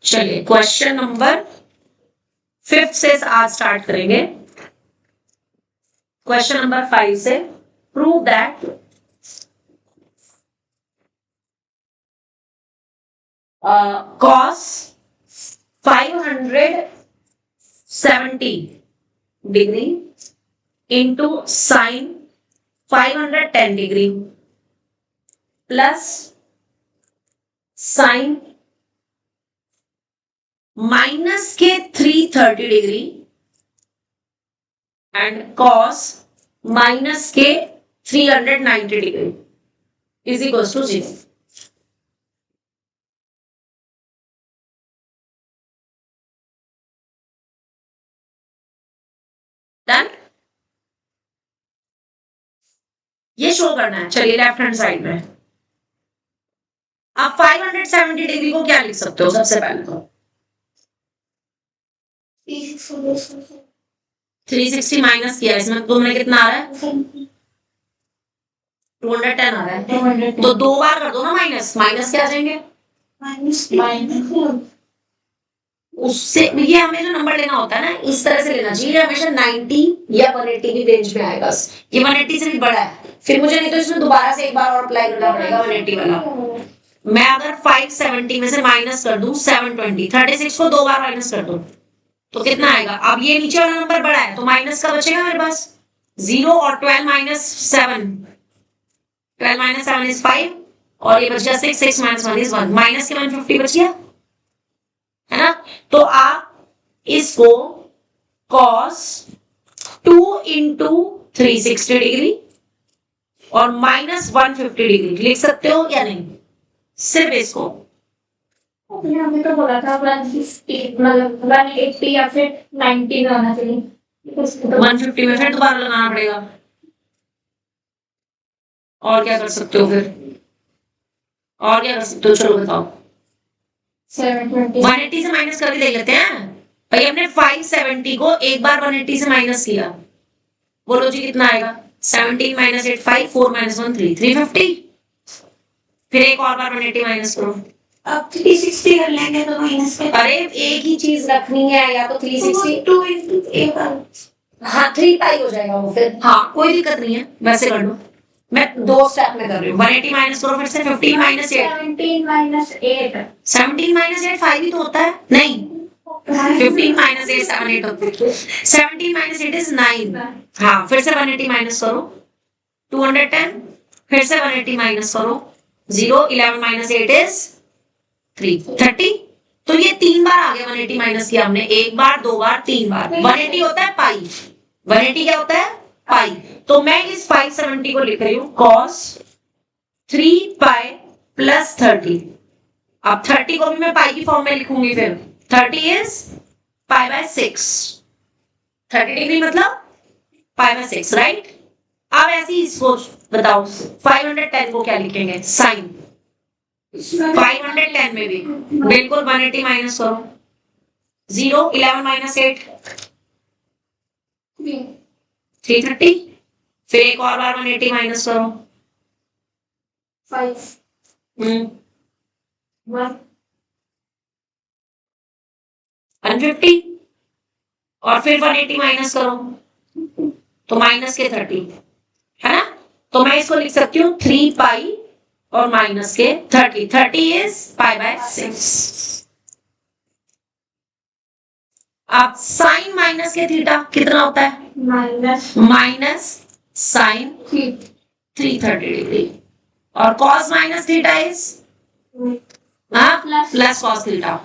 चलिए question number 5 से आज स्टार्ट करेंगे। क्वेश्चन नंबर 5 से prove that cos 570 degree into sine 510 degree plus sine minus के 330 डिग्री एंड cos माइनस के 390 degree is equal to 0। Done. ये शो करना है। चलिए लेफ्ट हैंड साइड में आप 570 डिग्री को क्या लिख सकते हो? सबसे पहले तो 360 माइनस किया, इसमें तुमने कितना आ रहा है? 210 आ रहा है। तो दो बार कर दो ना माइनस, माइनस क्या आ जाएंगे? उससे ये हमें जो नंबर लेना होता है ना, इस तरह से लेना चाहिए, हमेशा 90 या 180 की रेंज में आएगा। ये 180 से भी बड़ा है, फिर मुझे नहीं तो इसमें दोबारा से एक बार और अप्लाई करना पड़ेगा 180 वाला। मैं अगर 570 में से माइनस कर दूं 720, 36 को दो बार माइनस कर दूं तो कितना आएगा? अब ये नीचे वाला नंबर बड़ा है तो माइनस का बचेगा मेरे पास 0 और 12 माइनस 7, 12 माइनस 7 इज 5 और ये बच गया 6, 6 माइनस 1 इज 1, माइनस के 150 बच गया है ना। तो आप इसको cos 2 इंटू 360 डिग्री और माइनस 150 डिग्री लिख सकते हो या नहीं? सिर्फ इसको हमने तो बोला था 150 मतलब 180 या फिर 90 में होना चाहिए, 150 में फिर दोबारा लगाना पड़ेगा। और क्या कर सकते हो फिर? और क्या कर सकते हो? चलो बताओ। 180 से माइनस करके देख लेते हैं भाई। हमने 570 को एक बार 180 से माइनस किया, बोलो जी कितना आएगा? 17 माइनस 8 5, 4 माइनस 1 3, 350। फिर एक और बार 180 माइनस करो। अब 360 कर लेंगे तो माइनस में। अरे एक ही चीज रखनी है, या तो 360 2 इंटू एक बार, हाँ 3 पाई हो जाएगा वो फिर। हाँ कोई दिक्कत नहीं है, वैसे कर लो। मैं दो स्टेप में कर रही हूँ। 180 माइनस करो फिर से 15 माइनस 8, 17 माइनस 8, 17 माइनस 8 5 ही तो होता है। नहीं 15 माइनस 8 7 8 होता है। 17 माइनस 8 इज 9। हाँ फिर से 180 माइनस करो 210, फिर से 180 माइनस करो 0, 11 माइनस 8 इज 330। तो ये 3 बार आ गया 180 माइनस किया हमने, एक बार, दो बार, 3 बार। 180 होता है पाई, 180 क्या होता है? पाई। तो मैं इस 570 को लिख रही हूँ cos 3 पाई प्लस 30। अब 30 को भी मैं पाई की फॉर्म में लिखूंगी, फिर 30 इज पाई बाय 6, 30 डिग्री मतलब पाई बाय 6, राइट। अब ऐसे ही सोच बताओ 510 को क्या लिखेंगे? साइन 510 में भी बिल्कुल 180 माइनस करो 0, 11 माइनस 8 330, फिर एक और बार 180 माइनस करो 5 1 150 और फिर 180 माइनस करो तो माइनस के 30 है ना। तो मैं इसको लिख सकती हूँ 3 पाई और माइनस के 30, 30 इज पाई बाय 6। अब साइन माइनस के थीटा कितना होता है? माइनस साइन 330 डिग्री और cos minus theta is plus cos theta,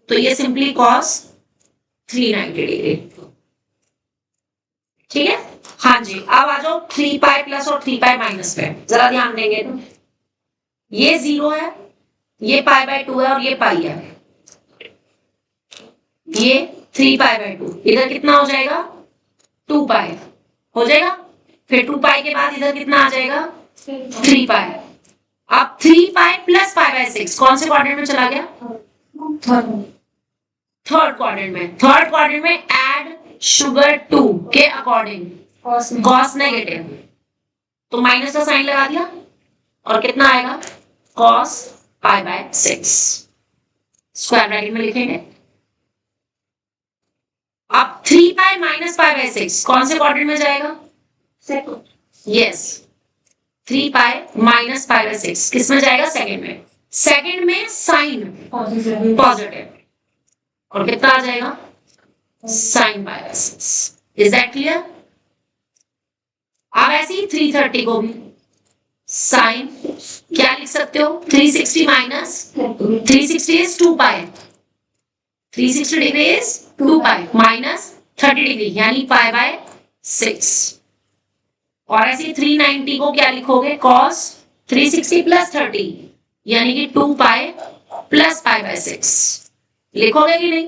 तो ये सिंपली cos 390 डिग्री। ठीक है। हाँ जी, अब आ जाओ 3 पाई प्लस और 3 पाई माइनस पे, जरा ध्यान देंगे तो ये 0 है, ये पाई बाय 2 है और ये पाई है, ये 3 पाई बाय 2, इधर कितना हो जाएगा? 2 पाई हो जाएगा। फिर 2 पाई के बाद इधर कितना आ जाएगा? 3 पाई। अब 3 पाई प्लस पाई बाय 6 कौन से क्वाड्रेंट में चला गया? थर्ड क्वाड्रेंट में। थर्ड क्वाड्रेंट में ऐड शुगर 2 के अकॉर्डिंग cos नेगेटिव, तो माइनस का साइन लगा दिया और कितना आएगा? cos pi by 6। Square bracket में लिखेंगे। अब 3 पाई माइनस पाई बाय 6 कौन से क्वाड्रेंट में जाएगा? Second. Yes, 3 pi minus pi by 6 किस में जाएगा? सेकंड में। सेकंड में साइन पॉजिटिव और कितना आ जाएगा? Sign pi by 6। Is that clear? अब ऐसे ही 330 को भी साइन क्या लिख सकते हो? 360 minus 360 is 2 pi, 360 degree is 2 pi minus 30 degree यानी पाई बाय 6। और ऐसे 390 को क्या लिखोगे? cos 360 प्लस 30 यानी कि 2 पाई प्लस पाई बाय 6 लिखोगे कि नहीं?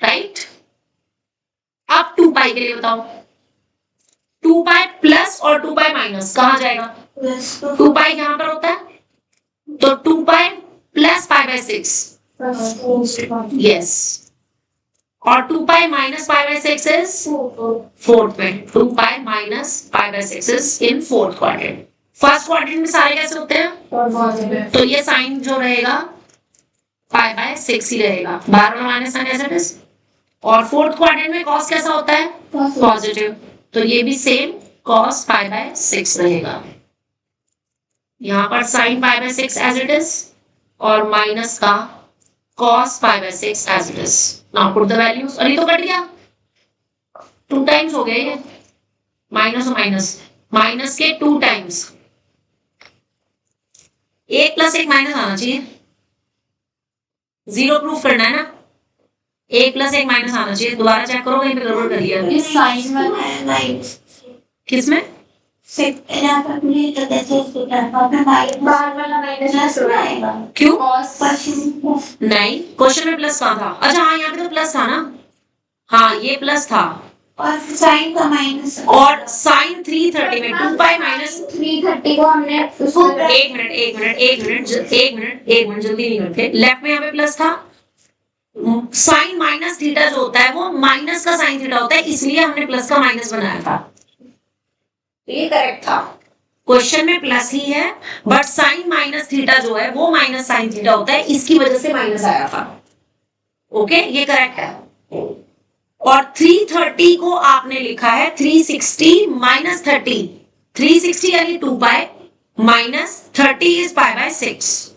राइट। अब 2 पाई के लिए बताओ, 2 पाई प्लस और 2 पाई माइनस कहां जाएगा? 2 पाई यहां पर होता है तो 2 pi plus pi by 6। Yes, और 2 pi minus pi by 6 is fourth में। 2 pi minus pi by 6 is in fourth quadrant. First quadrant में सारे कैसे होते हैं? तो ये साइन जो रहेगा पाई बाय 6 ही रहेगा, बार बार minus sine as it is. और फोर्थ क्वाड्रेंट में cos कैसा होता है? पॉजिटिव, तो ये भी सेम cos पाई बाय 6 रहेगा। यहां पर sine pi by 6 as it is और माइनस का cos pi by 6 as it is. Now put the values. अरे तो कट गया, 2 टाइम्स हो गए ये, माइनस और माइनस, माइनस के 2 टाइम्स। एक प्लस एक माइनस आना चाहिए, जीरो प्रूफ करना है ना, एक प्लस एक माइनस आना चाहिए। दोबारा चेक करो कहीं पे गड़बड़ कर दिया है। साइन वाला किसमें? बाहर वाला माइनस आएगा। क्यों? cos नहीं, क्वेश्चन में प्लस कहाँ था? अच्छा हाँ, यहाँ पे तो प्लस था ना। हाँ ये प्लस था और साइन का माइनस। और साइन 330 में 2 पाई माइनस 330 को हमने एक मिनट जल्दी नहीं करते। लेफ्ट में यहाँ पे प्लस था, साइन माइनस थीटा जो होता है वो माइनस का साइन थीटा होता है, इसलिए हमने प्लस का माइनस बनाया था। ये करेक्ट था, क्वेश्चन में प्लस ही है बट साइन माइनस थीटा जो है वो माइनस साइन थीटा होता है, इसकी वजह से माइनस आया था। ओके, ये करेक्ट है। और 330 को आपने लिखा है 360 माइनस 30, 360 यानी 2 pi minus 30 is pi by 6।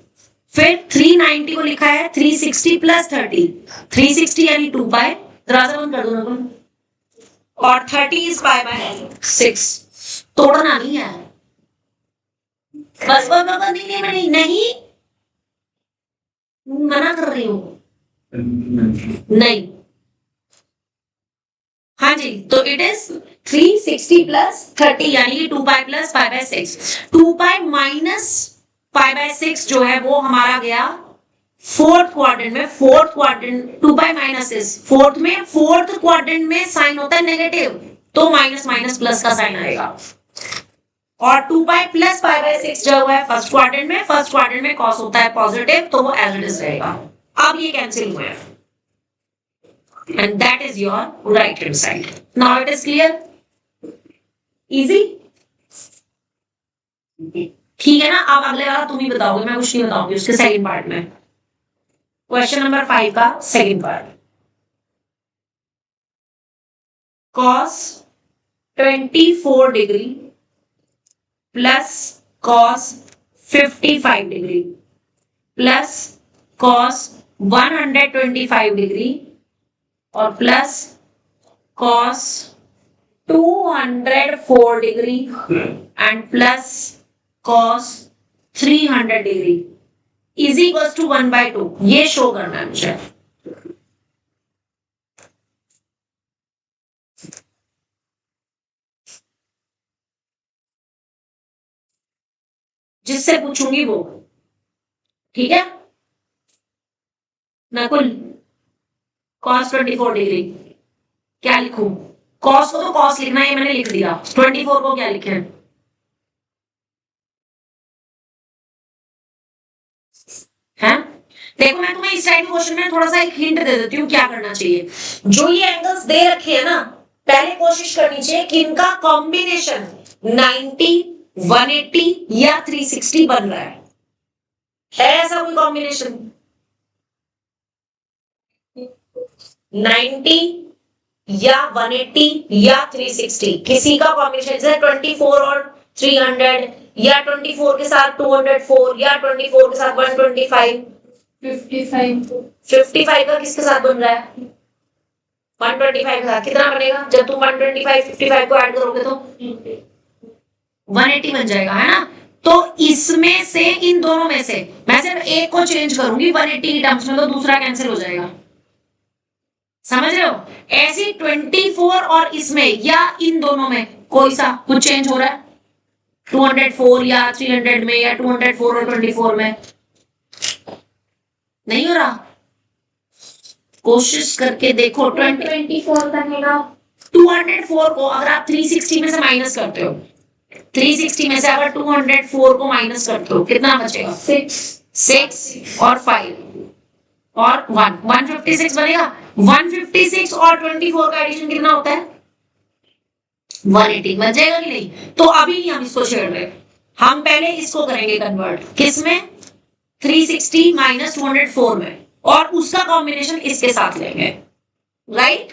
फिर 390 को लिखा है 360 प्लस 30, 360 यानी 2 पाई, दरवाजा बंद कर दो ना, और 30 इज पाई बाय 6। तोड़ना नहीं है, बस नहीं मना कर रही हूं, नहीं। हाँ जी, तो इट इज 360 प्लस 30 यानी 2 pi plus pi by 6। 2 pi minus pi by 6 जो है वो हमारा गया फोर्थ क्वाड्रेंट में। Fourth quadrant 2 pi minus is fourth में, फोर्थ क्वाड्रेंट में साइन होता है नेगेटिव, तो माइनस माइनस प्लस का साइन आएगा। और 2 पाई प्लस पाई बाय 6 जो है फर्स्ट क्वाड्रेंट में, फर्स्ट क्वाड्रेंट में cos होता है पॉजिटिव, तो वो एज इट इज रहेगा। अब ये कैंसिल हुए and that is your right hand side. Now it is clear? Easy? ठीक है ना। अब अगले वाला तुम ही बताओगे, मैं कुछ नहीं बताऊंगी उसके सेकंड पार्ट में। क्वेश्चन नंबर 5 का second part, cos 24 degree plus cos 55 degree plus cos 125 degree और plus cos 204 degree and plus cos 300 degree is equal to 1/2। ये शो करना है मुझे। जिससे पूछूंगी वो, ठीक है। नकुल, cos 24 डिग्री क्या लिखूं? cos को तो cos लिखना है, मैंने लिख दिया। 24 को क्या लिखे? हैं? देखो मैं तुम्हें इस टाइप के क्वेश्चन में थोड़ा सा एक हिंट दे देती हूँ क्या करना चाहिए। जो ये एंगल्स दे रखे हैं ना, पहले कोशिश करनी चाहिए कि इनका कॉम्बिनेशन 90, 180 या 360 बन रहा है। है ऐसा कोई कॉम्बिनेशन? 90 या 180 या 360, किसी का कॉम्बिनेशन, जैसे 24 और 300 या 24 के साथ 204 या 24 के साथ 125। 55 का किसके साथ बन रहा है? 125 के साथ कितना बनेगा? जब तुम 125 55 को ऐड करोगे तो 180 बन जाएगा, है ना? तो इसमें से, इन दोनों में से मैं सिर्फ एक को चेंज करूंगी 180 की टर्म्स में, तो दूसरा कैंसिल हो जाएगा। समझ रहे हो? ऐसी 24 और इसमें या इन दोनों में कोई सा कुछ चेंज हो रहा है? 204 या 300 में या 204 और 24 में नहीं हो रहा? कोशिश करके देखो। 24 बनेगा। 204 को अगर आप 360 में से माइनस करते हो, 360 में से अगर 204 को माइनस करते हो, कितना बचेगा? 6 और 5 और 1, 156 बनेगा। 156 और 24 का एडिशन कितना होता है? 180 बन जाएगा कि नहीं? तो अभी नहीं हम इसको छेड़ रहे, हम पहले इसको करेंगे कन्वर्ट, किसमें? 360 माइनस 204 में, और उसका कॉम्बिनेशन इसके साथ लेंगे, राइट?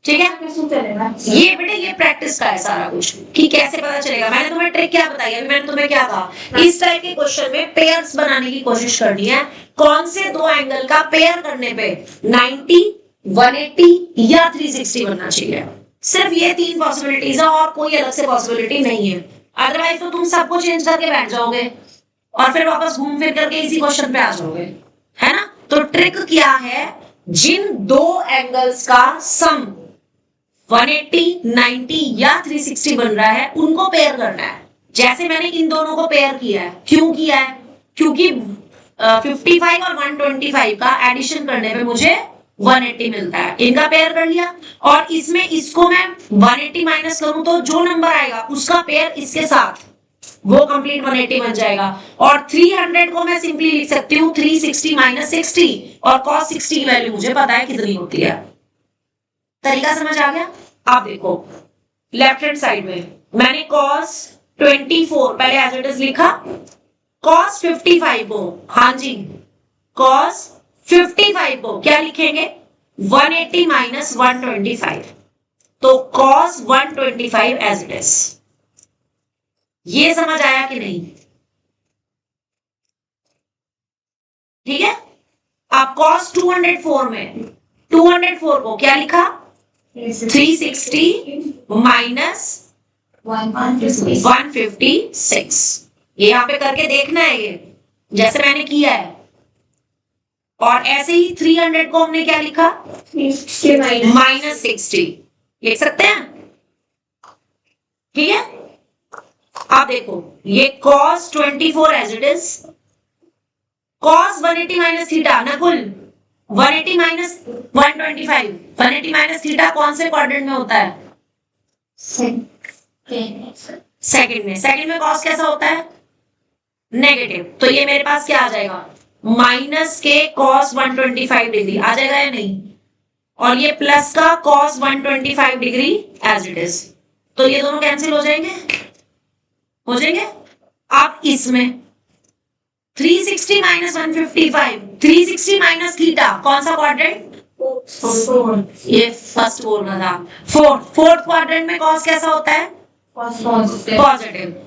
ठीक है? कैसे चलेगा? ये बेटे ये प्रैक्टिस का है सारा कुछ, कि कैसे पता चलेगा। मैंने तुम्हें ट्रिक क्या बताई? अभी मैंने तुम्हें क्या कहा? इस टाइप के क्वेश्चन में पेयर्स बनाने की कोशिश करनी है। कौन से दो एंगल का पेयर करने पे 90, 180 या 360 बनना चाहिए? सिर्फ ये तीन पॉसिबिलिटीज है और कोई अलग से पॉसिबिलिटी नहीं है। अदरवाइज तो तुम सबको चेंज करके बैठ जाओगे और फिर वापस घूम फिर करके इसी क्वेश्चन पे आ जाओगे, है ना? तो ट्रिक क्या है? जिन दो एंगल्स का सम 180, 90 या 360 बन रहा है, उनको पेयर करना है। जैसे मैंने इन दोनों को पेयर किया है। क्यों किया है? क्योंकि 55 और 125 का एडिशन करने पे मुझे 180 मिलता है। इनका पेयर कर लिया, और इसमें इसको मैं 180 माइनस करूं तो जो नंबर आएगा उसका पेयर इसके साथ, वो कंप्लीट 180 बन जाएगा। और 300 को मैं सिंपली लिख सकती हूँ 360 माइनस 60, और cos 60 की वैल्यू मुझे पता है कितनी होती है। तरीका समझ आ गया? आप देखो लेफ्ट हैंड साइड में मैंने cos 24 पहले एज इट इज लिखा, cos 55 को, हाँ जी, cos 55 को क्या लिखेंगे? 180 माइनस 125, तो cos 125 एज इट इज। ये समझ आया कि नहीं? ठीक है? आप cos 204 में 204 को क्या लिखा? 360 माइनस 156। ये यहाँ पे करके देखना है, ये जैसे मैंने किया है। और ऐसे ही 300 को हमने क्या लिखा? माइनस 60 लिख सकते हैं। ठीक है? आप देखो ये cos 24 as it is, cos 180 minus theta, Nakul 180 minus 125, 180 minus theta कौन से क्वाड्रेंट में होता है? सेकंड में। सेकंड में cos कैसा होता है? नेगेटिव। तो ये मेरे पास क्या आ जाएगा? माइनस के cos 125 डिग्री आ जाएगा या नहीं? और ये प्लस का cos 125 degree as it is. तो ये दोनों कैंसिल हो जाएंगे, हो जाएंगे। अब इसमें 360 माइनस 155, 360 माइनस थीटा कौन सा क्वाड्रेंट? ये फर्स्ट बोलना था। फोर्थ क्वाड्रेंट में cos कैसा होता है? पॉजिटिव।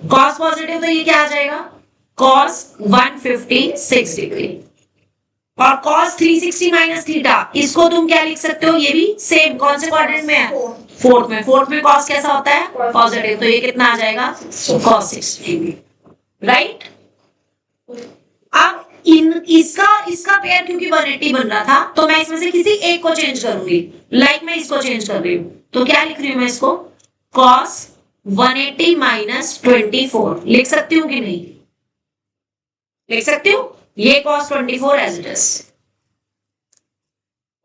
cos पॉजिटिव, तो ये क्या आ जाएगा? cos 156 degree. और cos 360 माइनस थीटा, इसको तुम क्या लिख सकते हो? ये भी सेम कौन से क्वाड्रेंट में है? फोर्थ में। फोर्थ में cos कैसा होता है? पॉजिटिव। तो ये कितना आ जाएगा? cos 60, right? अब इसका पेयर क्योंकि 180 बन रहा था, तो मैं इसमें से किसी एक को चेंज करूंगी। लाइक मैं इसको चेंज कर रही हूं, तो क्या लिख रही हूं मैं इसको? cos 180 माइनस 24 लिख सकती हूँ कि नहीं? लिख सकती हूँ। ये cos 24 एज इट इज,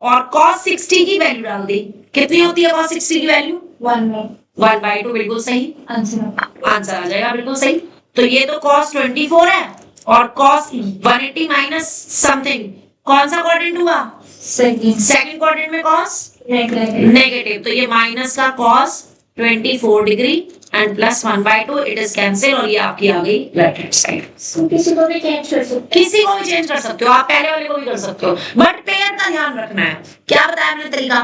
और cos 60 की वैल्यू डाल दी। कितनी होती है cos 60 की वैल्यू? 1/2। बिल्कुल सही आंसर आ जाएगा, बिल्कुल सही। तो ये तो cos 24 है, और cos 180 माइनस समथिंग कौन सा क्वाड्रेंट हुआ? सेकंड क्वाड्रेंट में cos नेगेटिव। तो ये माइनस का cos 24 degree and plus 1/2 it is cancel और ये आपकी आ गई लेफ्ट हैंड साइड। किसी को भी चेंज कर सकते किसी को भी चेंज कर सकते हो, आप पहले वाले को भी कर सकते हो, बट पेयर का ध्यान रखना है। क्या बताया मैंने तरीका?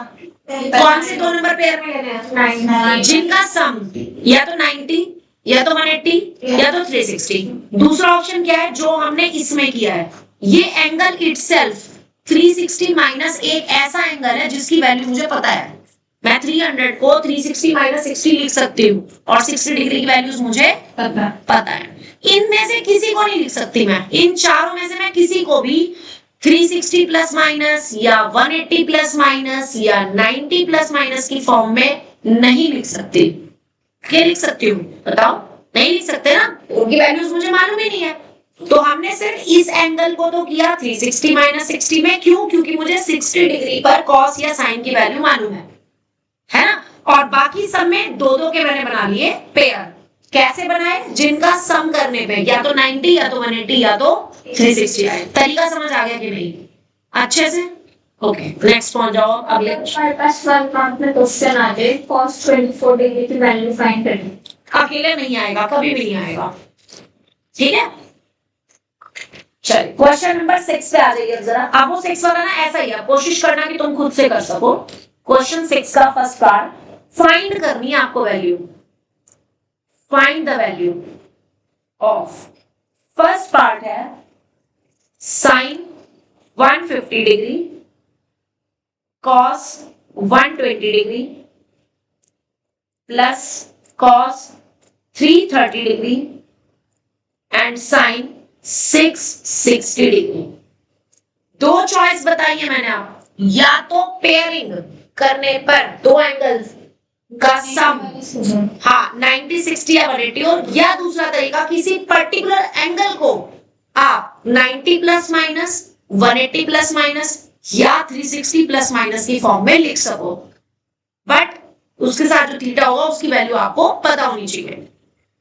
कौन से दो नंबर पेयर में लेने हैं? जिनका सम या तो 90 या तो 180 या तो 360। दूसरा ऑप्शन क्या है जो हमने इसमें किया है? ये एंगल इटसेल्फ 360 माइनस एक ऐसा एंगल है जिसकी वैल्यू मुझे पता है। मैं 300 को 360 माइनस 60 लिख सकती हूँ और 60 डिग्री की वैल्यूज मुझे पता है। इनमें से किसी को नहीं लिख सकती मैं, इन चारों में से मैं किसी को भी 360 प्लस माइनस या 180 प्लस माइनस या 90 प्लस माइनस की फॉर्म में नहीं लिख सकती। क्या लिख सकती हूँ बताओ? नहीं लिख सकते ना, उनकी वैल्यूज मुझे मालूम ही नहीं है। तो हमने सिर्फ इस एंगल को तो किया 360 माइनस 60 में, क्यों? क्योंकि मुझे 60 डिग्री पर कॉस या साइन की वैल्यू मालूम है ना? और बाकी सब में दो दो के मैंने बना लिए पेयर। कैसे बनाए? जिनका सम करने पे या तो 90 या तो 180 या तो 360 आए। तरीका समझ आ गया कि नहीं अच्छे से? ओके नेक्स्ट पहुंच जाओ अगले। हमारे पास 1 मार्क में क्वेश्चन आ जाए cos 24 डिग्री की वैल्यू फाइंड करनी। अकेले नहीं आएगा, कभी भी नहीं आएगा, ठीक है? चलिए क्वेश्चन नंबर 6 पे आ जाइए जरा। अब वो 6 वाला ना ऐसा ही है, कोशिश करना कि तुम खुद से कर सको। क्वेश्चन 6 का फर्स्ट पार्ट फाइंड करनी है आपको value. Find the value of, first part है sine 150 degree, cos 120 degree plus cos 330 degree and sine 660 degree. दो चॉइस बताई है मैंने आप, या तो पेयरिंग करने पर दो एंगल्स का सम, हाँ 90 60 या 180, और या दूसरा तरीका किसी पर्टिकुलर एंगल को आप 90 प्लस माइनस 180 प्लस माइनस या 360 प्लस माइनस की फॉर्म में लिख सको, बट उसके साथ जो थीटा होगा उसकी वैल्यू आपको पता होनी चाहिए।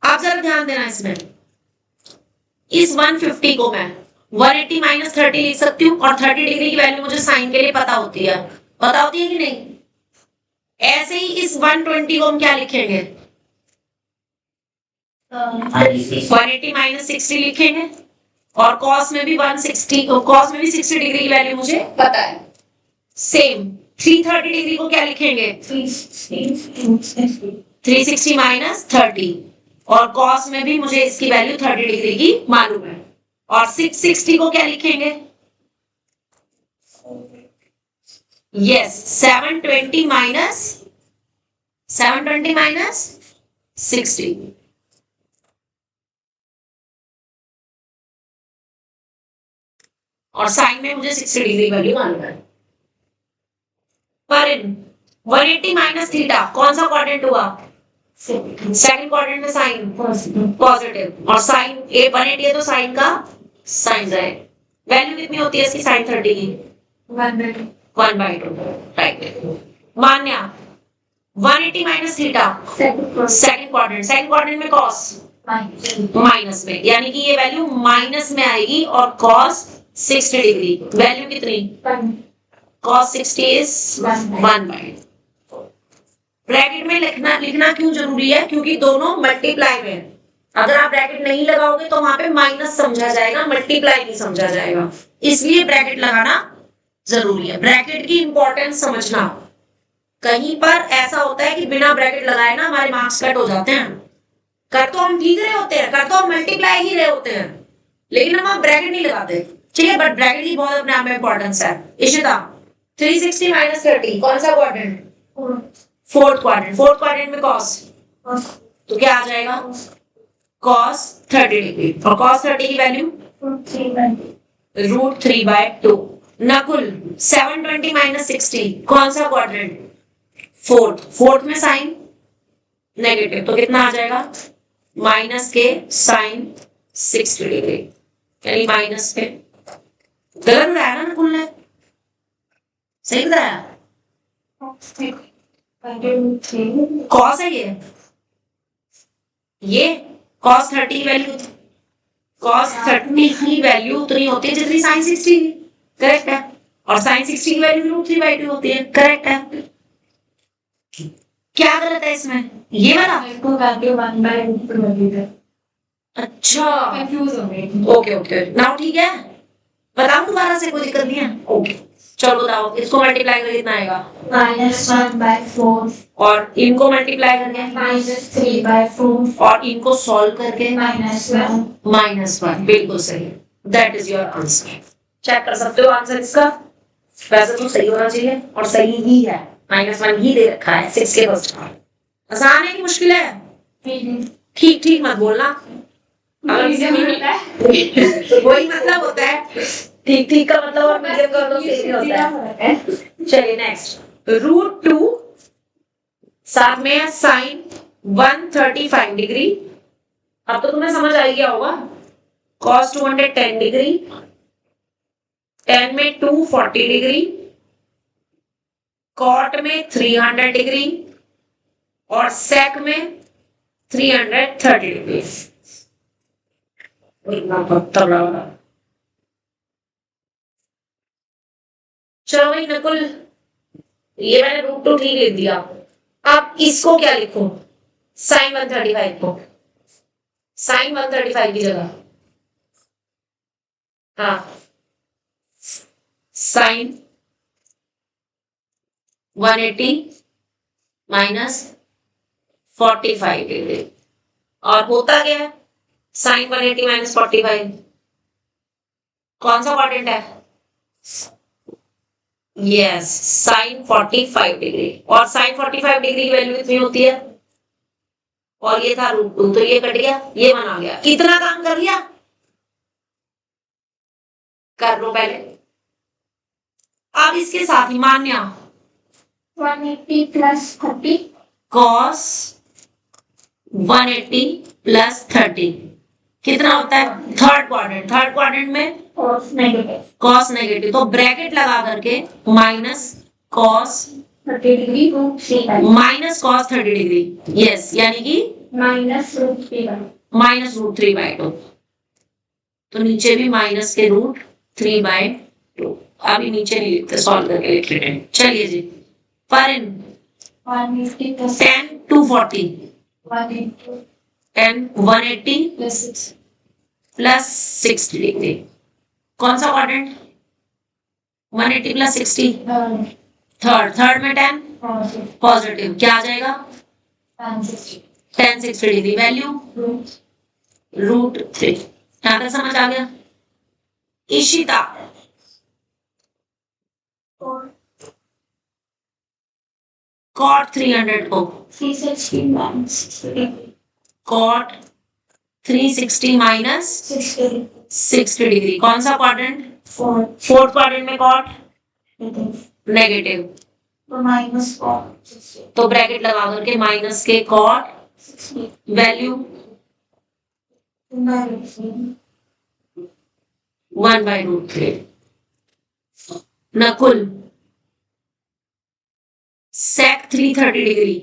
आप जरा ध्यान देना इसमें, इस 150 को मैं 180 माइनस 30 लिख सकती हूँ और 30 डिग्री की वैल्यू मुझे साइन के लिए पता होती है कि नहीं? ऐसे ही इस 120 को हम क्या लिखेंगे? 180 माइनस 60 लिखेंगे और कॉस में भी 160, कॉस में भी 60 डिग्री की वैल्यू मुझे पता है। सेम 330 डिग्री को क्या लिखेंगे? 360 माइनस 30, और कॉस में भी मुझे इसकी वैल्यू 30 डिग्री की मालूम है। और 660 को क्या लिखेंगे? यस 720 माइनस 60, और साइन में मुझे 60 डिग्री वैल्यू मालूम है। पर इन 180 माइनस थीटा कौन सा क्वाड्रेंट हुआ? सेकंड क्वाड्रेंट में साइन पॉजिटिव, और साइन 180 है तो साइन का साइन है। वैल्यू कितनी होती है इसकी साइन 30 की? 1/2, राइट। मान्या 180 माइनस थीटा सेकंड क्वाड्रेंट में कॉस माइनस में, यानी कि ये वैल्यू माइनस में आएगी और कॉस 60 डिग्री वैल्यू कितनी? cos 60 is 1/2। ब्रैकेट में लिखना क्यों जरूरी है? क्योंकि दोनों मल्टीप्लाई में, अगर आप ब्रैकेट नहीं लगाओगे तो वहां पे माइनस समझा जाएगा, मल्टीप्लाई नहीं समझा जाएगा, इसलिए ब्रैकेट लगाना जरूरी है। ब्रैकेट की इंपॉर्टेंस समझना। कहीं पर ऐसा होता है कि बिना ब्रैकेट लगाए ना हमारे मार्क्स कट हो जाते हैं। कर तो हम ठीक रहे होते हैं, कर तो हम मल्टीप्लाई ही रहे होते हैं, लेकिन हम ब्रैकेट नहीं लगाते, ठीक है? बट ब्रैकेट की बहुत अपने आप में इंपॉर्टेंस है। इशिता 360 माइनस 30 कौन सा क्वाड्रेंट? फोर्थ क्वाड्रेंट में कॉस, तो क्या आ जाएगा? cos 30 डिग्री, और cos 30 की वैल्यू √3/2। नकुल 720 माइनस 60 कौन सा क्वाड्रेंट? फोर्थ में साइन नेगेटिव, तो कितना आ जाएगा? माइनस के साइन 60 डिग्री, यानी माइनस के। गलत बताया ना नकुल ने? सही बताया? कॉस है ये cos 30 की वैल्यू, cos 30 की वैल्यू उतनी होती है जितनी sin 60 की, करेक्ट है? और sin 60 की वैल्यू √3/2 होती है, करेक्ट है? क्या गलत है इसमें, ये वाला? को वैल्यू 1/√2 वैल्यू है। अच्छा कंफ्यूज हो गई। ओके ओके नाउ ठीक है, बताऊं दोबारा से, कोई दिक्कत नहीं है? ओके चलो बताओ, इसको मल्टीप्लाई करके कितना आएगा? -1/4 और इनको मल्टीप्लाई करके -3/4 और इनको सॉल्व करके -1 -1, बिल्कुल सही, that is your answer. Check कर सकते हो आंसर इसका, वैसे तो सही होना चाहिए और सही ही है, -1 ही दे रखा है 6 के फर्स्ट का। आसान है कि मुश्किल है? ठीक ठीक मत बोलना, अगर इसे वही मतलब होता है, ठीक ठीक का मतलब और मीडियम का मतलब सेम ही होता है। चलिए नेक्स्ट, √2 साथ में है साइन 135 डिग्री, अब तो तुम्हें समझ आ ही गया होगा। cos 210 डिग्री, tan में 240 डिग्री, cot में 300 डिग्री और sec में 330 डिग्री। चलो भाई नकुल, ये मैंने √2 ठीक लिख दिया, अब इसको क्या लिखूं? साइन 135 को, साइन 135 की जगह हाँ साइन 180 -45 डिग्री, और होता क्या है साइन 180 -45, कौन सा क्वाड्रेंट है? यस साइन 45 डिग्री, और साइन 45 डिग्री की वैल्यू कितनी होती है? और ये था √2, तो ये कट गया, ये 1 आ गया। कितना काम कर लिया? कर लो पहले, अब इसके साथ ही मान्या 180 + 30 cos 180 + 30 कितना होता है? थर्ड क्वाड्रेंट, थर्ड क्वाड्रेंट में cos नेगेटिव cos नेगेटिव, तो ब्रैकेट लगा करके -cos 30 degree √3 -cos 30 degree, yes यानी कि -√3/2 तो नीचे भी माइनस के √3/2, अभी नीचे नहीं लिखते, सॉल्व करके लिख लेते हैं। चलिए जी, पर इन 180 + 10 240 180 10 180 + 6 + 60 डिग्री, कौन सा क्वाड्रेंट? 180 + 60 थर्ड, थर्ड में 10 पॉजिटिव, क्या आ जाएगा? 10 60 डिग्री, वैल्यू √3। यहाँ तक समझ आ गया? इशिता cot 300 को 360 cot 360 - 60 डिग्री, कौन सा क्वाड्रेंट? फोर्थ क्वाड्रेंट में cot नेगेटिव, तो ब्रैकेट लगा करके माइनस के cot value 1/√3। Nakul sec 330 degree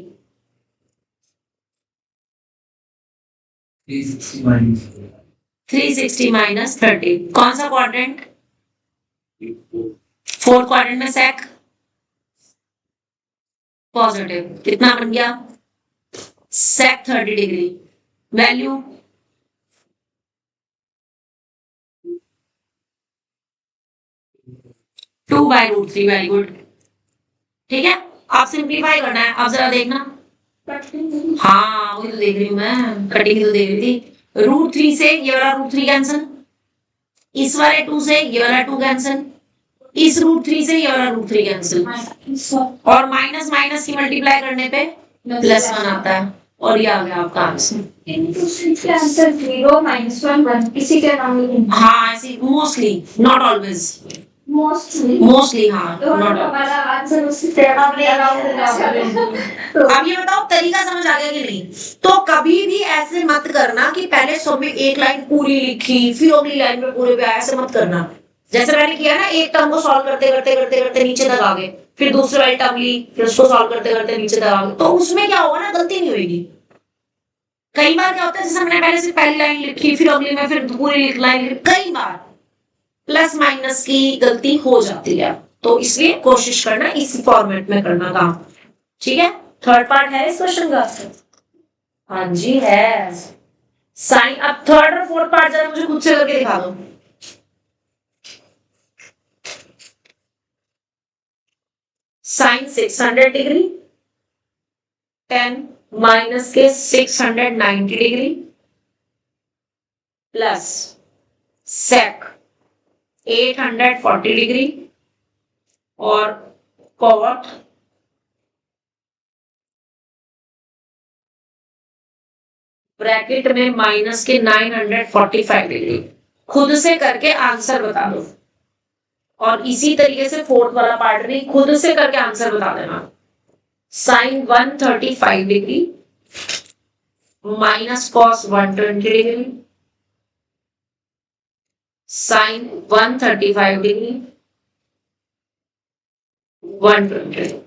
360 - 30, कौन सा क्वाड्रेंट? फोर्थ क्वाड्रेंट में sec पॉजिटिव, कितना बन गया? sec 30 degree, value 2/√3। Very good, ठीक है, आप सिंप्लीफाई करना है। अब जरा देखना, हाँ वही तो देख रही हूँ मैं, कटिंग तो देख रही थी। √3 से ये वाला √3 कैंसिल, इस वाले 2 से ये वाला 2 कैंसिल, इस √3 से ये वाला √3 कैंसिल, और माइनस माइनस की मल्टीप्लाई करने पे +1 आता है, और ये आ गया आपका आंसर। आंसर 0 -1 1 किसी के नाम में हाँ ऐसी मोस्टली, नॉट ऑलवेज, मोस्टली हाँ नॉट। हमारा आंसर उससे तेरा भी अब ये बताओ तरीका समझ आ गया कि नहीं? तो कभी भी ऐसे मत करना कि पहले सब में एक लाइन पूरी लिखी फिर अगली लाइन में पूरे पे आया, ऐसे मत करना। जैसे मैंने किया ना, एक टर्म को सॉल्व करते करते करते करते नीचे तक आ गए, फिर दूसरी वाली टर्म ली, फिर उसको सॉल्व करते करते नीचे तक आ गए, तो उसमें क्या होगा ना, गलती नहीं होगी। कई बार क्या होता है, जैसे हमने पहले से पहली लाइन लिखी फिर अगली में फिर पूरी लाइन, कई बार प्लस माइनस की गलती हो जाती है, तो इसलिए कोशिश करना इसी फॉर्मेट में करना काम, ठीक है। थर्ड पार्ट है इस क्वेश्चन का? हाँ जी है। साइन, अब थर्ड और फोर्थ पार्ट जरा मुझे खुद से करके दिखा दो। साइन 600 डिग्री, टेन माइनस के 690 डिग्री प्लस सेक 840 डिग्री और कॉट ब्रैकेट में माइनस के 945 डिग्री। खुद से करके आंसर बता दो। और इसी तरीके से फोर्थ वाला पार्ट भी खुद से करके आंसर बता देना। Sine 135 degree minus cos 120 degree, sine 135 degree 120।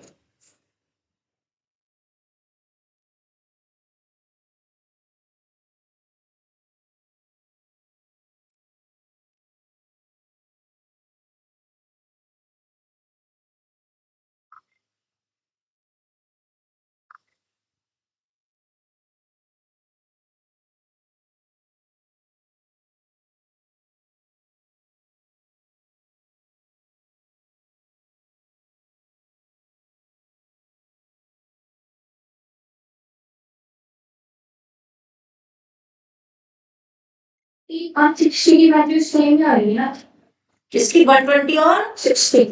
और 60 की वैल्यू सेम ही आ रही है ना? किसकी 120 और 60।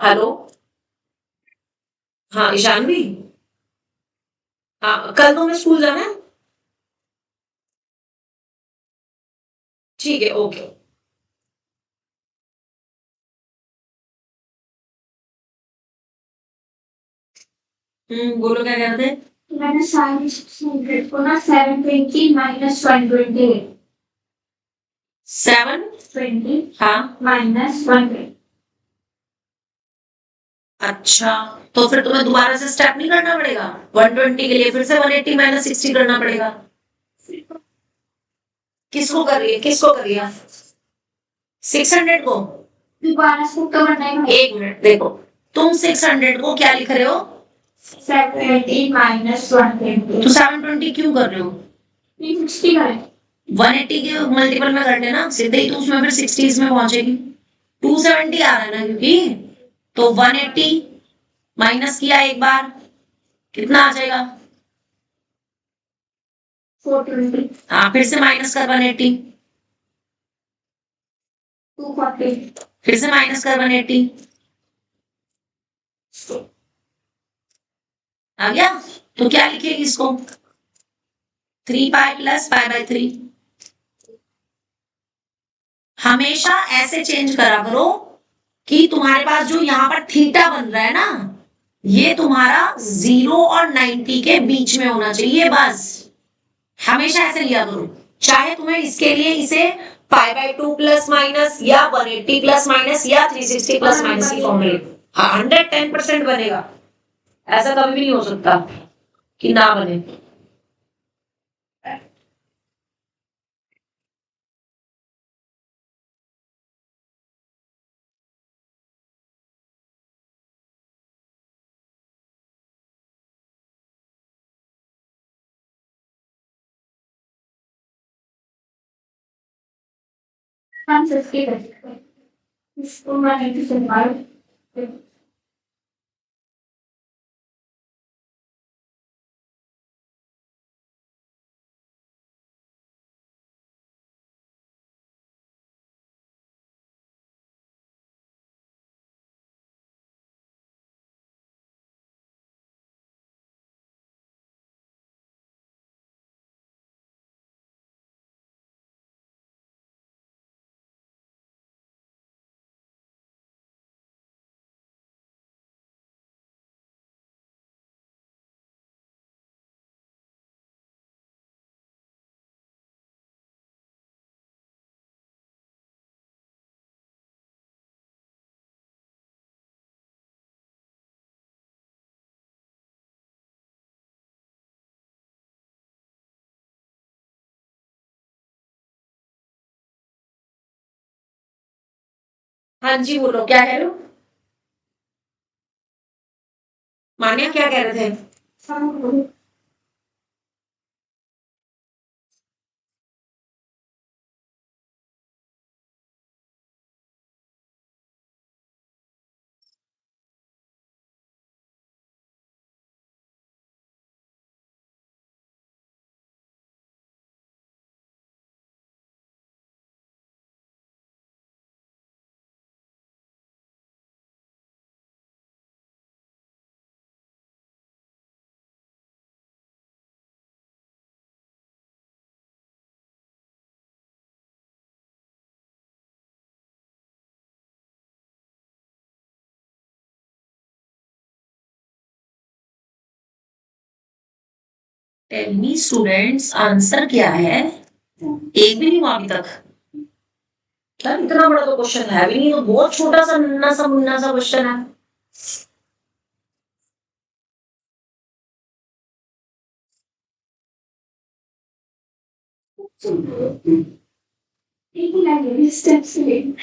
हेलो, हाँ ईशानवी, हाँ कल तुम्हें स्कूल जाना है? ठीक है, ओके। बोलो क्या कह रहे थे? मैंने साइन 600 को ना 720 माइनस 120 7 हाँ माइनस 120। अच्छा, तो फिर तुम्हें दोबारा से स्टेप नहीं करना पड़ेगा? 120 के लिए फिर से 180 माइनस 60 करना पड़ेगा। किसको कर रही है, किसको कर रही है? 600 को? दोबारा से तो बनाएगा। एक मिनट देखो, तुम 600 को क्या लिख रहे हो? 720 माइनस 120। तो 720 क्यों कर रहे हो? 360 करें। 180 के मल्टीपल में कर लेना सीधे ही, तो उसमें फिर 60 में पहुंचेगी। 270 आ रहा है ना, क्योंकि तो 180 माइनस किया एक बार, कितना आ जाएगा? 420। हाँ फिर से माइनस कर 180, 240। फिर से माइनस कर 180, आ गया? तो क्या लिखेगी इसको? 3 पाई प्लस पाई बाई 3। हमेशा ऐसे चेंज करा करो कि तुम्हारे पास जो यहाँ पर थीटा बन रहा है ना, ये तुम्हारा 0 और 90 के बीच में होना चाहिए, बस हमेशा ऐसे लिया करो। चाहे तुम्हें इसके लिए इसे पाई बाई 2 प्लस माइनस या 180 प्लस माइनस या 360 प्लस माइनस की फॉर्म में, हाँ 110% बनेगा। ऐसा कभी भी नहीं हो सकता कि ना बने। हम 50 करेंगे। इसको 180 से डिवाइड। हाँ जी बोलो क्या कह रहे हो? तान्या क्या कह रहे थे? टेल मी स्टूडेंट्स, आंसर क्या है? एक भी नहीं हुआ अभी तक। यार इतना बड़ा तो क्वेश्चन है भी नहीं, तो बहुत छोटा सा नन्ना सा मुन्ना सा क्वेश्चन है।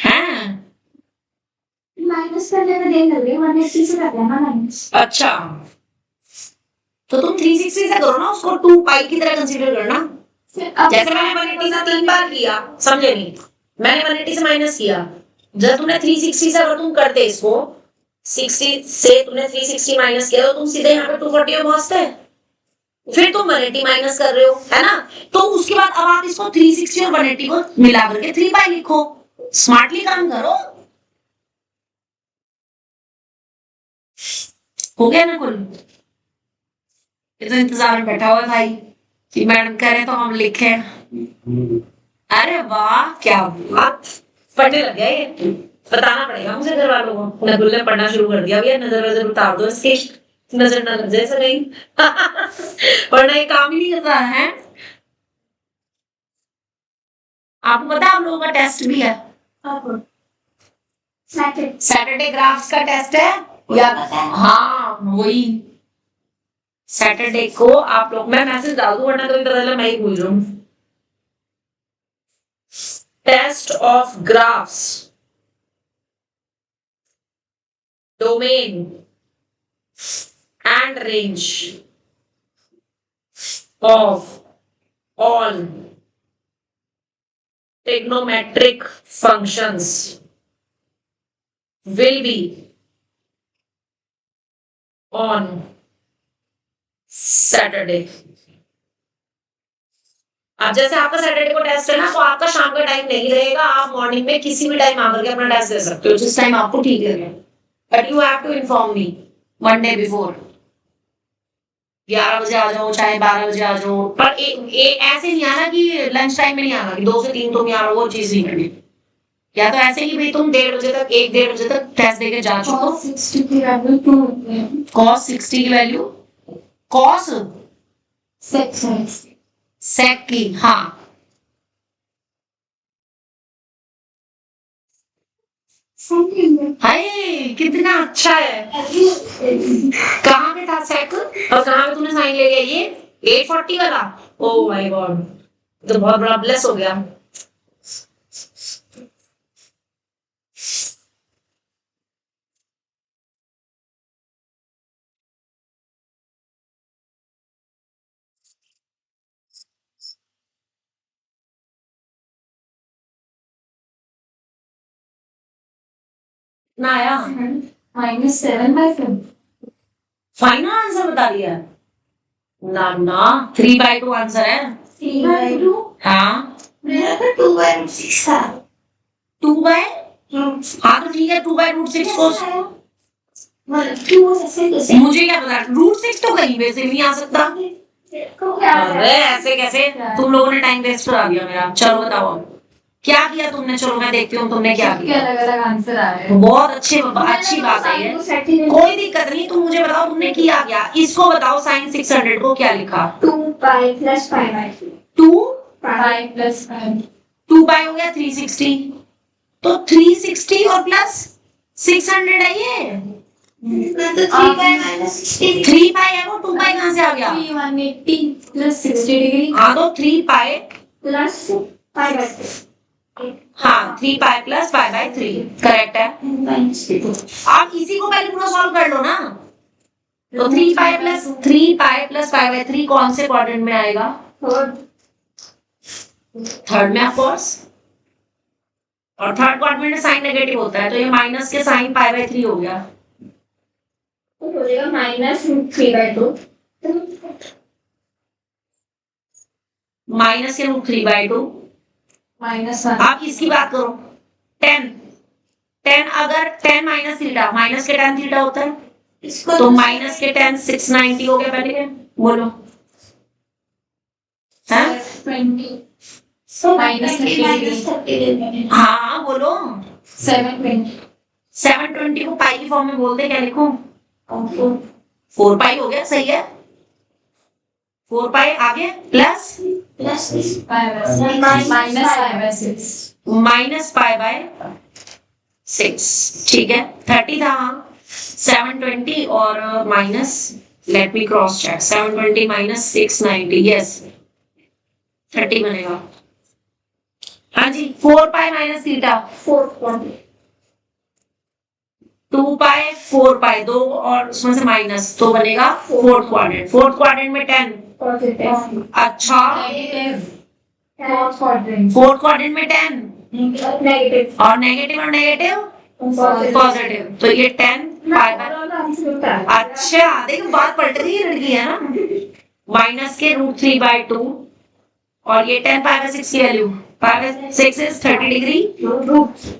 हैं? माइनस करने में देर लग रही है, 180 से कर देना माइनस। अच्छा, तो तुम 360 से करो ना, उसको 2 पाई की तरह कंसीडर करना। जैसे मैंने 180 से 3 बार किया, समझे नहीं? मैंने 180 से माइनस किया, जब तुमने 360 से अगर तुम करते इसको 60 से तुमने 360 माइनस किया, तो तुम सीधे यहाँ पे 240 में पहुंचते। फिर तुम 180 माइनस कर रहे हो, है ना? तो उसके बाद अब आप इसको 360 और 180 को मिला करके 3 पाई लिखो। स्मार्टली काम करो। हो गया ना कुल? ये तो इंतजार में बैठा हुआ है भाई कि मैडम कह रहे तो हम लिखें। अरे वाह, क्या बात! पढ़ने लग गया ये। बताना पड़ेगा मुझे घर वालों को। नकुल ने पढ़ना शुरू कर दिया भैया, नजर वजर उतार दो इसकी, नजर ना लग जाए कहीं। पढ़ना ये काम ही नहीं करता है। आपको पता है आप लोगों का टेस्ट भी है? सैटरडे ग्राफ्स का टेस्ट है या? हाँ वही सैटरडे को आप लोग, मैं मैसेज डाल दूं वरना तो पता चला मैं ही भूल रहा हूँ। Test of graphs, domain and range of all trigonometric functions will be on Saturday. अब जैसे आपका सैटरडे को टेस्ट है ना, तो आपका शाम का टाइम नहीं रहेगा, आप मॉर्निंग में किसी भी टाइम आकर के अपना टेस्ट दे सकते हो, जिस टाइम आपको ठीक लगे। But you have to inform me Monday before. 11 बजे आ जाओ चाहे 12 बजे आ जाओ, पर ऐसे नहीं आना कि लंच टाइम में नहीं आना कि 2 से 3 तुम यहाँ, वो चीज नहीं करनी। या तो ऐसे ही भाई तुम 1:30 बजे तक 1-1:30 बजे तक टेस्ट देके जा चुको। cos 60 की वैल्यू 2 होती है। cos 60 की वैल्यू cos sec की, हाँ हाय कितना अच्छा है। कहाँ पे था sec और कहाँ पे तूने साइन ले लिया? ये 840 वाला। ओ माय गॉड, तो बहुत बड़ा ब्लेस हो गया। ना आया -7/5। फाइनल आंसर बता दिया ना? ना 3/2 आंसर है। 3/2? हाँ मेरा तो 2/6 था। 2 बाय, हाँ तो ठीक है 2/√6 को मुझे क्या पता, √6 तो कहीं वैसे नहीं आ सकता। अरे ऐसे कैसे? तुम लोगों ने टाइम वेस्ट करा दिया मेरा। चलो बताओ क्या किया तुमने? चलो मैं देखती हूँ तुमने क्या किया। अलग-अलग आंसर आ रहे हैं। बहुत अच्छी बात है ये, कोई दिक्कत नहीं। तुम मुझे बताओ तुमने किया क्या। इसको बताओ sin 600 को क्या लिखा? 2π + π/2। 2π + π। 2π हो गया 360, तो 360 और प्लस 600 है ये। 3π है वो, 2π कहाँ से आ गया? 180 + 60 डिग्री। हाँ तो 3π + π/2। हाँ 3π + π/3 करेक्ट है। आप इसी को पहले पूरा सॉल्व कर लो ना। तो 3 पाई प्लस पाई बाई 3 कौन से क्वाड्रेंट में आएगा? थर्ड में ऑफ कोर्स। और थर्ड क्वाड्रेंट में साइन नेगेटिव होता है, तो ये माइनस के साइन पाई बाई 3 हो गया। तो हो जाएगा -√3/2 माइनस के √3/2 -1। आप इसकी बात करो। 10 अगर 10 माइनस थीटा, माइनस के tan थीटा होता है, इसको तो माइनस के tan 690 हो गया। पहले क्या बोलो? हाँ 20 so -30 हाँ बोलो। 720 720 को पाई की फॉर्म में बोल दे, क्या लिखूं? 4 4 पाई हो गया, सही है। 4 पाई आगे प्लस माइनस पाई/6, ठीक है। 30 था, 720 और minus, let me cross check, 720 minus 690, yes 30 बनेगा। हाँ जी, 4 पाई माइनस थीटा, 2 पाई 4 पाई, 2 और उसमें से माइनस, तो बनेगा फोर्थ क्वाड्रेंट। फोर्थ क्वाड्रेंट में 10, अच्छा फोर्थ क्वाड्रेंट में 10 नेगेटिव और नेगेटिव पॉजिटिव, तो ये 10 पाई। अच्छा देखो, बात पलट रही है लड़की, है ना। माइनस के √3/2 और ये 10 पाई/6 की वैल्यू, पाई/6 इज 30 डिग्री,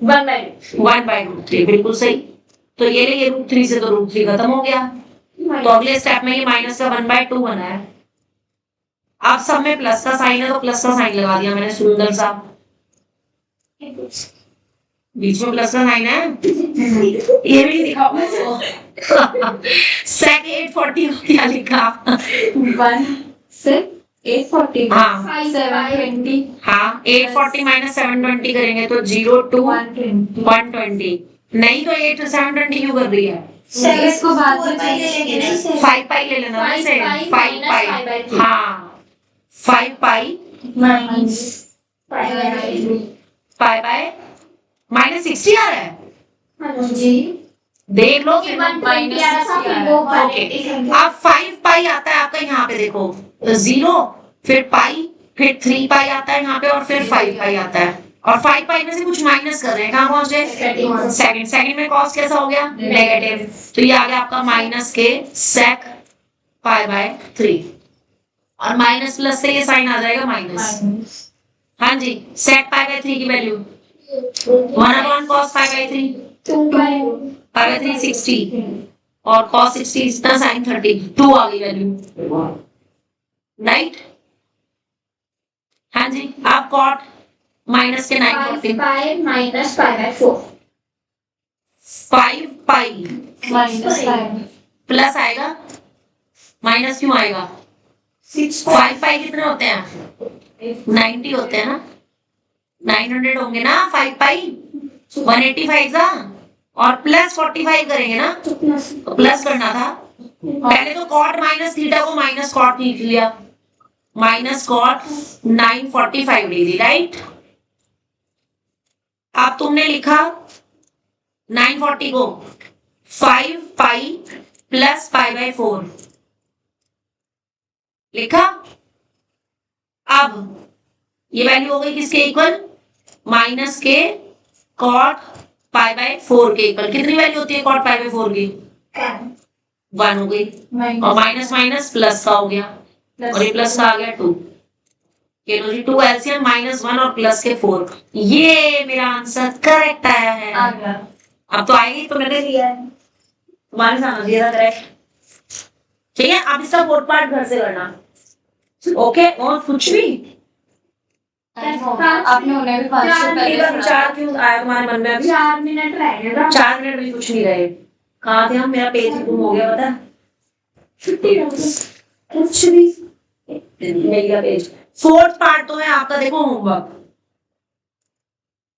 1/√3, बिल्कुल सही। तो ये √3 से तो √3 खत्म हो गया। तो अगले स्टेप में ये माइनस का 1/2 बना है। अब सब में प्लस का साइन है, तो प्लस का साइन लगा दिया मैंने, सुंदर सा। बीच में प्लस का साइन है, ये भी दिखा सेक 840 को क्या लिखा? 1 से 840 हाँ 720 हाँ 840 माइनस 720 करेंगे तो 0 to 120। नहीं तो 8 to 720 क्यों कर रही है? इसको बाद में लेंगे ना, 5 पाई ले लेना ना इसे, 5 पाई, हाँ 5 पाई पाई बाय -60 आ रहा है, जी देख लो। फिर 120 आ रहा था, फिर वो ओके, अब 5 पाई आता है आपका यहाँ पे, देखो 0, फिर पाई, फिर 3 पाई आता है यहाँ पे, और फिर 5 पाई आता है। और 5 पाई में से कुछ माइनस कर रहे हैं, कहाँ पहुंच गए? सेकंड में कॉस कैसा हो गया? नेगेटिव, तो ये आ गया आपका माइनस के सेक पाई/3, और माइनस प्लस से ये साइन आ जाएगा माइनस। हाँ जी, सेक पाई/3 की वैल्यू 1/1 cos पाई/3, पाई/3 60 और cos 60 इतना साइन 30, 2 आ गई वैल्यू, राइट। हाँ जी, आप कॉट माइनस के 940, 5 माइनस पाई/4 5 पाई माइनस प्लस आएगा, माइनस क्यों आएगा? 5 पाई कितने होते हैं? 90 होते हैं ना, 900 होंगे ना 5 पाई, 185 था, और प्लस 45 करेंगे ना, तो प्लस करना था। पहले तो कॉट माइनस थीटा को माइनस कॉट लिख लिया, माइनस कॉट 945 डिग्री, राइट। अब तुमने लिखा 940 को 5 पाई प्लस पाई/4 लिखा। अब ये वैल्यू हो गई किसके इक्वल? माइनस के कॉट पाई/4 के इक्वल। कितनी वैल्यू होती है कॉट पाई/4 की? 1 हो गई, और माइनस माइनस प्लस का हो गया, और ये प्लस का आ गया 2। ये लो जी, 2 एलसीएम -1 और प्लस के 4, ये मेरा आंसर करेक्ट आया है। अब तो आएगी, तो मैंने लिया है, तुम्हारे समझ लिया करेक्ट। ठीक है, अब इसका फोर्थ पार्ट घर से करना, ओके। और कुछ भी आपने उन्हें भी 5 से पहले विचार क्यों आया तुम्हारे मन में? अभी 4 मिनट रहेगा, 4 मिनट भी कुछ नहीं रहे। कहाँ थे हम? मेरा पेज गुम हो गया, पता? कुछ भी मेरा पेज। फोर्थ पार्ट तो है आपका, देखो होमवर्क।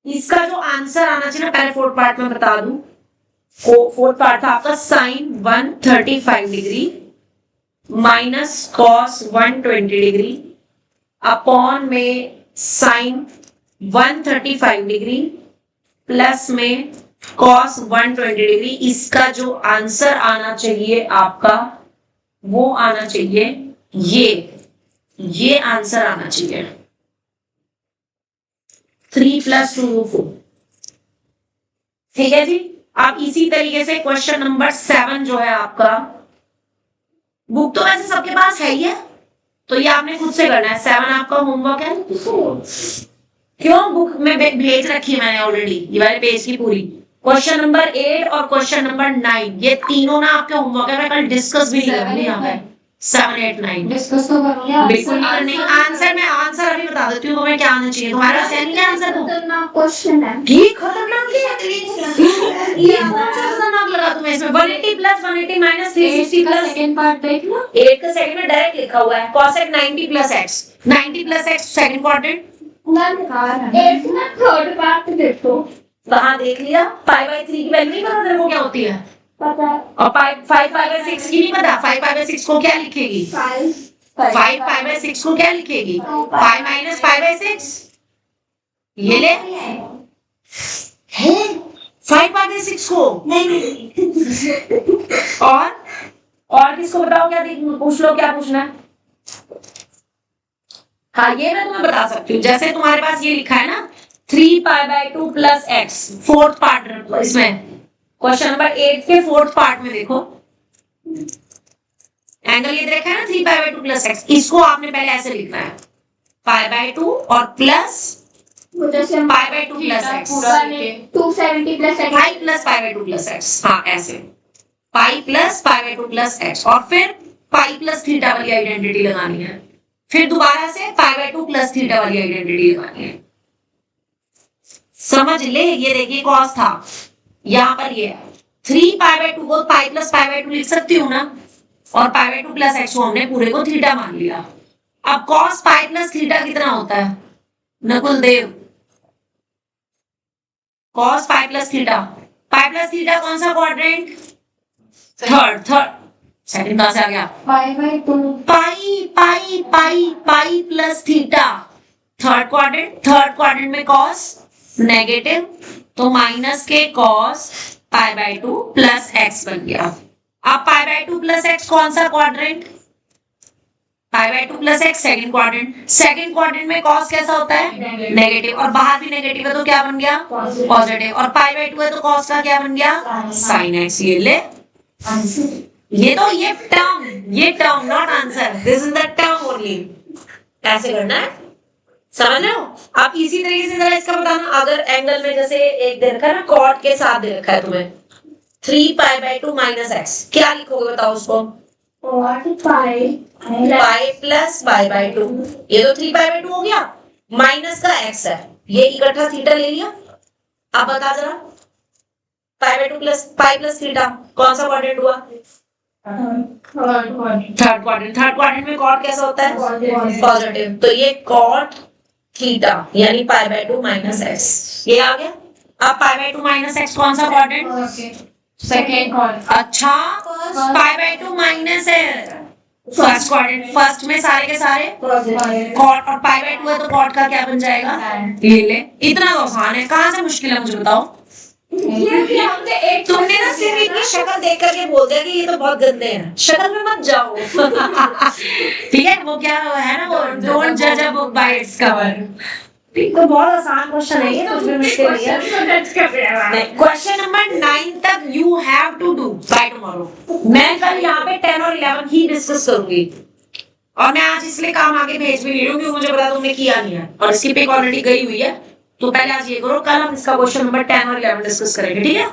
इसका जो आंसर आना चाहिए ना, पहले फोर्थ पार्ट में बता दूं। फोर्थ पार्ट था आपका sine 135 degree minus cos 120 degree upon में साइन 135 डिग्री प्लस में कॉस 120 डिग्री। इसका जो आंसर आना चाहिए आपका वो आना चाहिए ये आंसर आना चाहिए 3 + 2 4। ठीक है जी। अब इसी तरीके से क्वेश्चन नंबर 7 जो है आपका, बुक तो वैसे सबके पास है ही है, तो ये आपने खुद से करना है। 7 आपका होमवर्क है। क्यों, बुक में भेज रखी है मैंने ऑलरेडी, ये वाले पेज की पूरी। क्वेश्चन नंबर 8 और क्वेश्चन नंबर 9 ये तीनों ना आपके होमवर्क है। मैं कल डिस्कस भी नहीं करूंगी यहाँ पे। 7 8 9 डिस्कस तो करोगे। बिल्कुल नहीं। आंसर मैं आंसर अभी बता देती हूँ तुम्हें क्या आना चाहिए। तुम्हारे पास है नहीं आंसर तो खतरनाक क्वेश्चन है। ये खतरनाक है। ये कौन सा खतरनाक लगा तुम्हें इसमें? 180 + 180 - 360 का प्लस सेकंड पार्ट देख लो। 8 का सेकंड में डायरेक्ट लिखा हुआ है cosec 90 + x 90 + x second quadrant. एक ना थर्ड पार्ट देखो। कहाँ देख लिया? π/3 की वैल्यू नहीं पता तेरे को क्या होती है? पता है। और 5π/6 की नहीं पता? 5π/6 को क्या लिखेगी? 5π/6 को क्या लिखेगी? π - π/6। ये ले है 5π/6 को। और किसको बताओ? क्या पूछ लो, क्या पूछना है? हाँ, ये मैं तुम्हें बता सकती हूँ। जैसे तुम्हारे पास ये लिखा है ना 3π/2 + x, फोर्थ पार्ट इसमें क्वेश्चन नंबर 8 के फोर्थ पार्ट में देखो, एंगल ये देखा है ना 3π/2 + x। इसको आपने पहले ऐसे लिखना है π/2 और प्लस जैसे π/2 + x 270 + x 5 + π/2 + x। हाँ, ऐसे π + π/2 + x और फिर π + थीटा वाली आइडेंटिटी लगानी है। फिर दोबारा से π/2 + थीटा वाली आइडेंटिटी लगानी है। समझ ले। ये देखिए cos था, यहाँ पर ये 3π/2 को π + π/2 लिख सकती हूँ ना, और π/2 + x को हमने पूरे को थीटा मान लिया। अब cos π + थीटा कितना होता है नकुल देव? cos π + थीटा, π + थीटा कौन सा क्वाड्रेंट? थर्ड। सेकंड कहां से आ गया? π/2 pi plus theta third quadrant में cos नेगेटिव, तो माइनस के cos π/2 + x बन गया। अब π/2 + x कौन सा क्वाड्रेंट? π/2 + x सेकंड क्वाड्रेंट में cos कैसा होता है? नेगेटिव, और बाहर भी नेगेटिव है तो क्या बन गया? पॉजिटिव। और π/2 है तो cos का क्या बन गया? sin x। ये ले, ये term not answer, this is the term only. ऐसे करना है, समझ रहे हो? आप इसी तरीके से जरा इसका बताना। अगर एंगल में जैसे एक दे रखा है ना कॉट के साथ दे रखा है तुम्हें 3π/2 - x, क्या लिखोगे बताओ उसको? और π + π/2। ये तो 3π/2 हो गया, माइनस का x है, ये इकट्ठा थीटा ले लिया। अब बता जरा π/2 + π + थीटा कौन सा क्वाड्रेंट हुआ? थर्ड क्वाड्रेंट में कॉट कैसा होता है? पॉजिटिव। तो ये कॉट थीटा यानी π/2 - x ये आ गया। अब π/2 - x कौन सा क्वाड्रेंट? Second quadrant. अच्छा, π/2 माइनस है फर्स्ट क्वाड्रेंट। फर्स्ट में सारे के सारे कॉट, और π/2 है तो कॉट का क्या बन जाएगा? ये ले। इतना तो आसान है, कहां से मुश्किल है मुझे बताओ? ये हमने एक तुमने ना सिर्फ इनकी शक्ल देख करके बोल दिया कि ये तो बहुत गंदे हैं, शक्ल में मत जाओ। ठीक है, वो क्या है ना, वो डोंट जज a book by its cover. तो बहुत आसान क्वेश्चन है ये, तो उसमें मुश्किल नहीं है। क्वेश्चन नंबर 9 तक you have to do by tomorrow. मैं कल यहाँ पे 10 और 11 ही डिस्कस करूंगी, और मैं आज इसलिए काम आगे भेज भी नहीं रही हूँ क्योंकि मुझे पता तुमने किया नहीं है, और इसकी पिक ऑलरेडी गई हुई है। तो पहले आज ये करो, कल हम इसका क्वेश्चन नंबर 10 और 11 डिस्कस करेंगे, ठीक है?